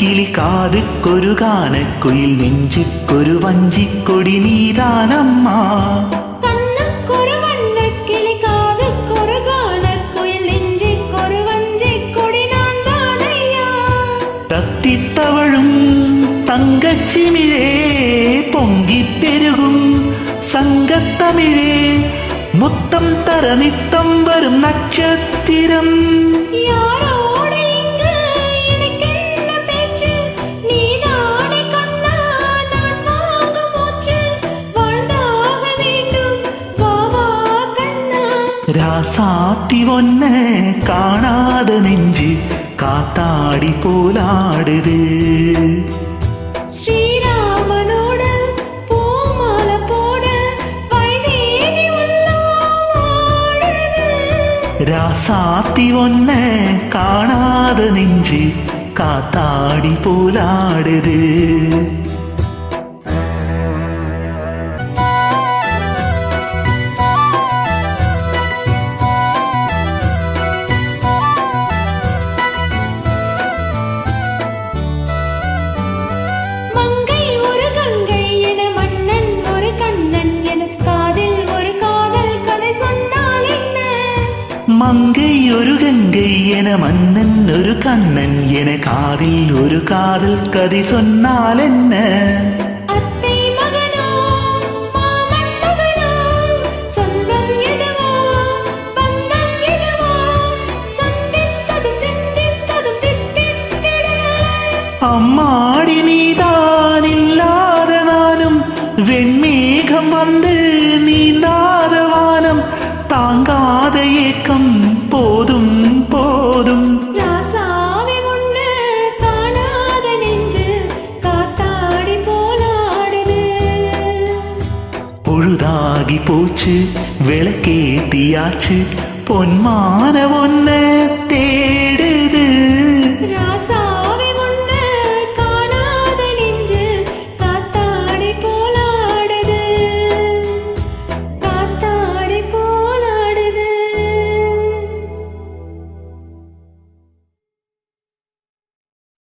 വണ്ണക്കിളി കാതുക്കൊരു കാനക്കുയിൽ നെഞ്ചിക്കൊരു വഞ്ചിക്കൊടി നീതാനമ്മ തത്തിത്തവഴും തങ്കച്ചിമിഴേ പൊങ്കിപ്പെരുകും സംഗത്തമിഴേ മുത്തം തരനിത്തം വരും നക്ഷത്രം രാസാത്തി ഒന്നെ കാണാതെ നെഞ്ച് കാത്താടി പോലാടുത് ശ്രീരാമനോട് പൂമാല പോട് വൈദേഹി രാസാത്തി ഒന്നെ കാണാതെ നെഞ്ച് കാത്താടി പോലാടുത് மங்கை ஒரு கங்கை என மன்னன் ஒரு கண்ணன் என காதில் ஒரு காதல் கதை சொன்னால் என்ன அத்தை மகனோ மாமன் மகனோ சொந்தம் எதுவோ பந்தம் எதுவோ சந்தித்ததும் சிந்தித்ததும் தித்தித்திட அம்மாடி நீதான் இல்லாத நானும் வெண்மேகம் வந்து நீந்தாத வானம் தாங்காத ஏக்கம் போதும் போதும் ராசாவே உன்னை காணாத நெஞ்சு காத்தாடி போலாடுது பொழுதாகி போச்சு விளக்கேத்தியாச்சு பொன்மான ஒன்ன